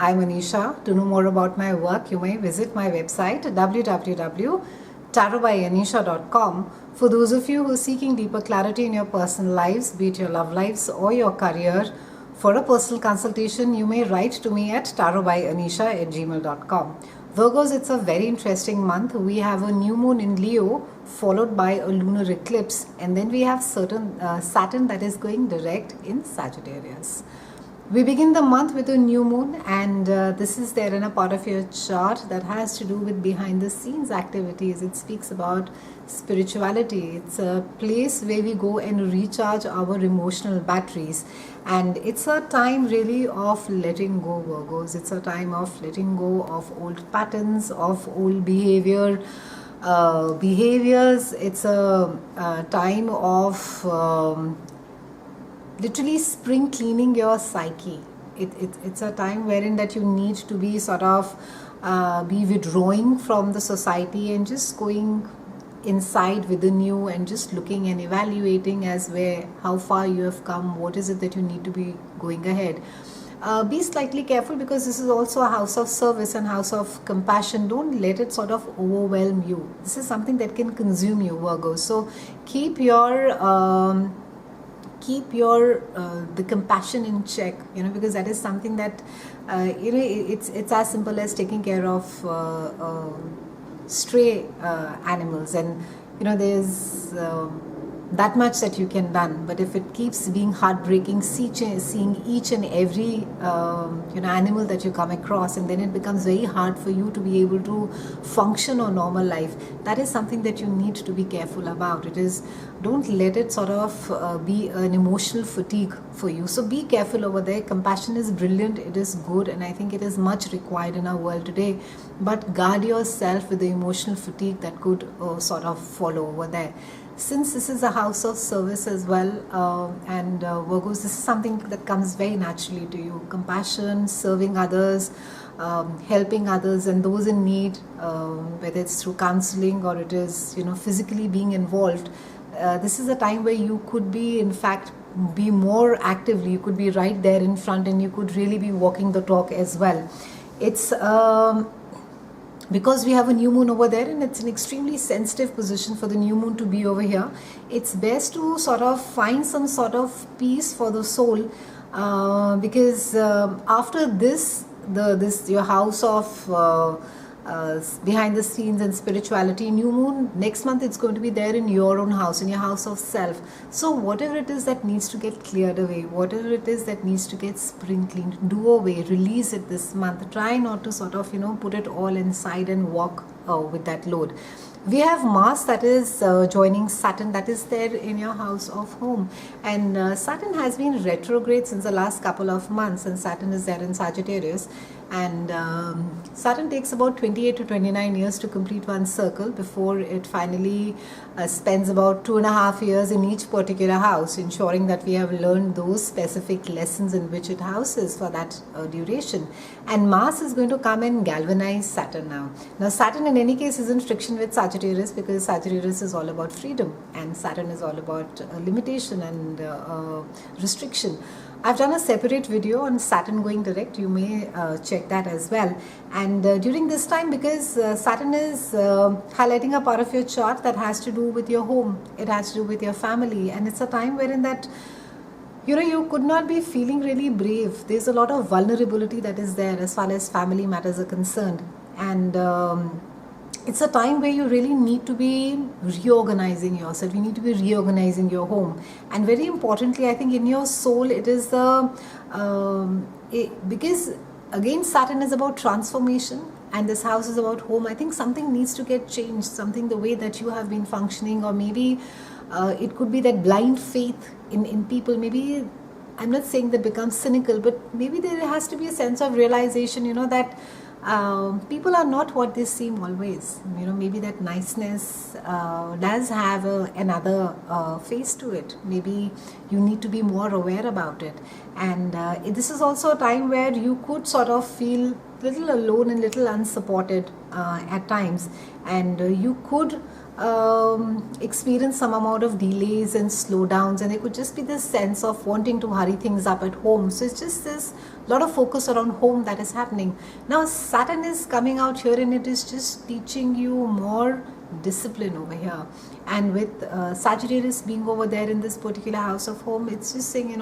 I'm Anisha. To know more about my work, you may visit my website www.tarotbyanisha.com. For those of you who are seeking deeper clarity in your personal lives, be it your love lives or your career, for a personal consultation, you may write to me at tarotbyanisha@gmail.com. Virgos, it's a very interesting month. We have a new moon in Leo, followed by a lunar eclipse, and then we have Saturn that is going direct in Sagittarius. We begin the month with a new moon, and this is there in a part of your chart that has to do with behind the scenes activities. It speaks about spirituality. It's a place where we go and recharge our emotional batteries, and it's a time really of letting go, Virgos. It's a time of letting go of old patterns, of old behaviors. It's a time of literally spring cleaning your psyche. It's a time wherein that you need to be sort of be withdrawing from the society and just going inside within you and just looking and evaluating as where how far you have come, what is it that you need to be going ahead. Be slightly careful because this is also a house of service and house of compassion. Don't let it sort of overwhelm you. This is something that can consume you, Virgo. So keep your the compassion in check, because that is something that it's as simple as taking care of stray animals, and there's that much that you can done. But if it keeps being heartbreaking, seeing each and every animal that you come across, and then it becomes very hard for you to be able to function on normal life, that is something that you need to be careful about. Don't let it sort of be an emotional fatigue for you. So be careful over there. Compassion is brilliant, it is good, and I think it is much required in our world today, but guard yourself with the emotional fatigue that could sort of follow over there. Since this is a house of service as well, and Virgos, this is something that comes very naturally to you. Compassion, serving others, helping others and those in need, whether it's through counseling or it is physically being involved. This is a time where you could be, in fact, be more actively. You could be right there in front, and you could really be walking the talk as well. It's because we have a new moon over there, and it's an extremely sensitive position for the new moon to be over here. It's best to sort of find some sort of peace for the soul, because after this your house of behind the scenes and spirituality, new moon next month, it's going to be there in your own house, in your house of self. So whatever it is that needs to get cleared away, whatever it is that needs to get spring cleaned, do away, release it this month. Try not to sort of put it all inside and walk with that load. We have Mars that is joining Saturn, that is there in your house of home, and Saturn has been retrograde since the last couple of months, and Saturn is there in Sagittarius, and Saturn takes about 28 to 29 years to complete one circle before it finally spends about 2.5 years in each particular house, ensuring that we have learned those specific lessons in which it houses for that duration. And Mars is going to come and galvanize Saturn now. Now Saturn in any case is in friction with Sagittarius, because Sagittarius is all about freedom and Saturn is all about limitation and restriction. I've done a separate video on Saturn going direct. You may check that as well. And during this time, because Saturn is highlighting a part of your chart that has to do with your home, it has to do with your family, and it's a time wherein that you could not be feeling really brave. There's a lot of vulnerability that is there as far as family matters are concerned, and it's a time where you really need to be reorganizing yourself. You need to be reorganizing your home, and very importantly, I think in your soul, it is the because again Saturn is about transformation, and this house is about home. I think something needs to get changed, something the way that you have been functioning, or maybe it could be that blind faith in people. Maybe I'm not saying that becomes cynical, but maybe there has to be a sense of realization, that people are not what they seem always. Maybe that niceness does have another face to it. Maybe you need to be more aware about it. And this is also a time where you could sort of feel little alone and little unsupported at times, and you could experience some amount of delays and slowdowns, and there could just be this sense of wanting to hurry things up at home. So it's just this lot of focus around home that is happening. Now Saturn is coming out here, and it is just teaching you more discipline over here. And with Sagittarius being over there in this particular house of home, it's just saying,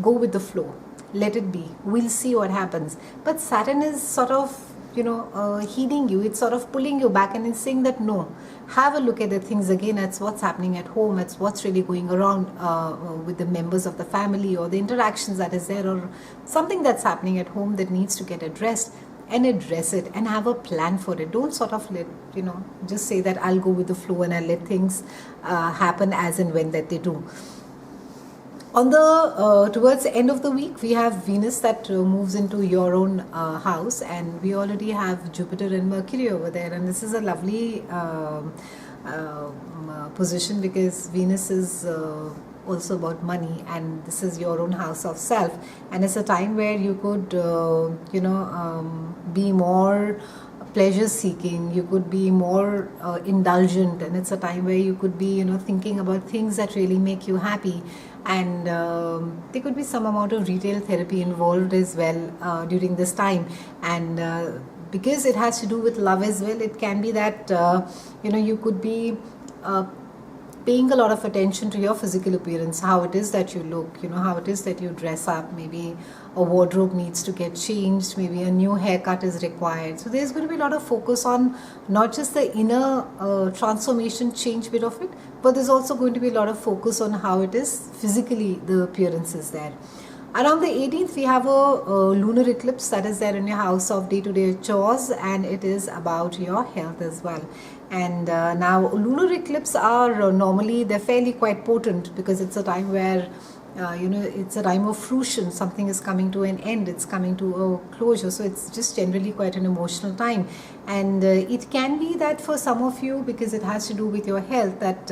go with the flow, let it be, we'll see what happens. But Saturn is sort of heeding you, it's sort of pulling you back, and it's saying that no, have a look at the things again. It's what's happening at home, it's what's really going around with the members of the family, or the interactions that is there, or something that's happening at home that needs to get addressed, and address it and have a plan for it. Don't sort of let, just say that I'll go with the flow and I'll let things happen as and when that they do. On the towards the end of the week, we have Venus that moves into your own house, and we already have Jupiter and Mercury over there, and this is a lovely position, because Venus is also about money, and this is your own house of self, and it's a time where you could be more pleasure seeking, you could be more indulgent, and it's a time where you could be thinking about things that really make you happy. And there could be some amount of retail therapy involved as well during this time. And because it has to do with love as well, it can be that you could be paying a lot of attention to your physical appearance, how it is that you look, how it is that you dress up. Maybe a wardrobe needs to get changed, maybe a new haircut is required. So there's going to be a lot of focus on not just the inner transformation change bit of it, but there's also going to be a lot of focus on how it is physically, the appearance is there. Around the 18th, we have a lunar eclipse that is there in your house of day-to-day chores, and it is about your health as well. And now lunar eclipses are normally, they're fairly quite potent, because it's a time where it's a time of fruition, something is coming to an end, it's coming to a closure. So it's just generally quite an emotional time. And it can be that for some of you, because it has to do with your health, that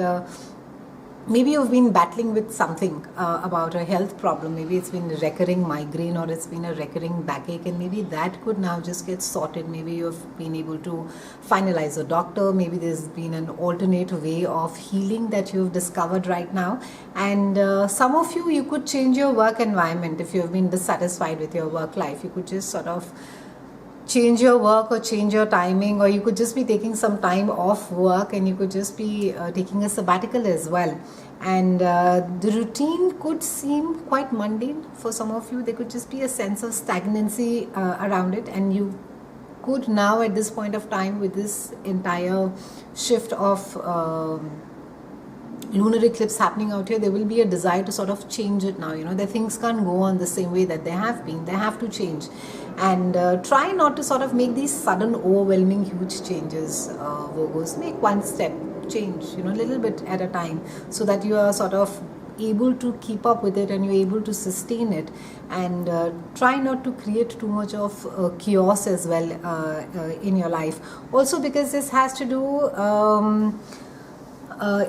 maybe you've been battling with something about a health problem. Maybe it's been a recurring migraine, or it's been a recurring backache, and maybe that could now just get sorted. Maybe you've been able to finalize a doctor. Maybe there's been an alternate way of healing that you've discovered right now. And some of you could change your work environment. If you've been dissatisfied with your work life, you could just sort of change your work or change your timing, or you could just be taking some time off work, and you could just be taking a sabbatical as well. And the routine could seem quite mundane for some of you. There could just be a sense of stagnancy around it, and you could now, at this point of time, with this entire shift of lunar eclipse happening out here, there will be a desire to sort of change it now. The things can't go on the same way that they have been. They have to change. And try not to sort of make these sudden, overwhelming, huge changes, Virgos. Make one step change, a little bit at a time, so that you are sort of able to keep up with it, and you're able to sustain it. And try not to create too much of chaos as well in your life. Also, because this has to do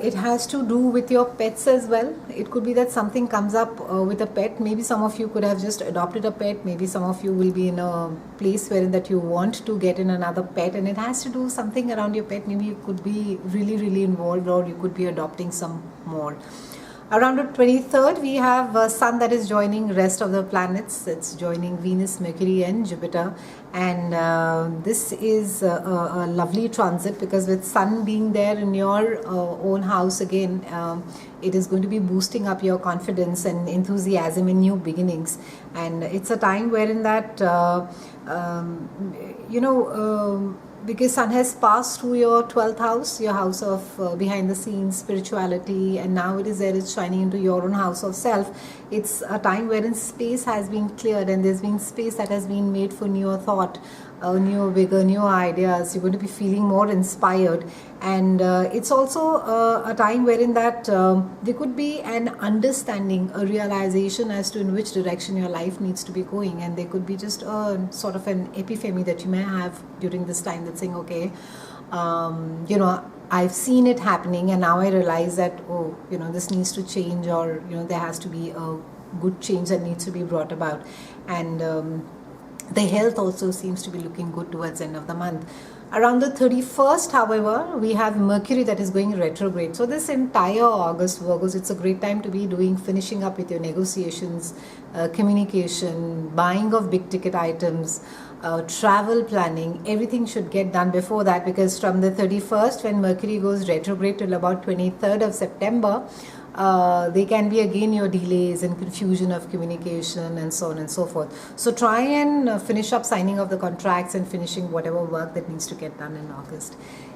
it has to do with your pets as well. It could be that something comes up with a pet. Maybe some of you could have just adopted a pet. Maybe some of you will be in a place wherein that you want to get in another pet, and it has to do something around your pet. Maybe you could be really, really involved, or you could be adopting some more. Around the 23rd, we have Sun that is joining rest of the planets. It's joining Venus, Mercury and Jupiter. And this is a lovely transit, because with Sun being there in your own house again, it is going to be boosting up your confidence and enthusiasm in new beginnings. And it's a time wherein that, because Sun has passed through your 12th house, your house of behind the scenes spirituality, and now it is there, it's shining into your own house of self. It's a time wherein space has been cleared, and there's been space that has been made for newer thought, new vigor, new ideas. You're going to be feeling more inspired. And it's also a time wherein that there could be an understanding, a realization as to in which direction your life needs to be going. And there could be just a sort of an epiphany that you may have during this time, that's saying, okay, I've seen it happening, and now I realize that, this needs to change, or there has to be a good change that needs to be brought about. And the health also seems to be looking good towards the end of the month. Around the 31st, however, we have Mercury that is going retrograde. So this entire August, Virgos, it's a great time to be finishing up with your negotiations, communication, buying of big ticket items, travel planning. Everything should get done before that, because from the 31st, when Mercury goes retrograde till about 23rd of September, there can be again your delays and confusion of communication and so on and so forth. So try and finish up signing of the contracts and finishing whatever work that needs to get done in August.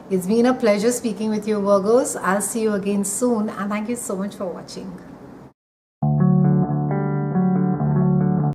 It's been a pleasure speaking with you, Virgos. I'll see you again soon, and thank you so much for watching.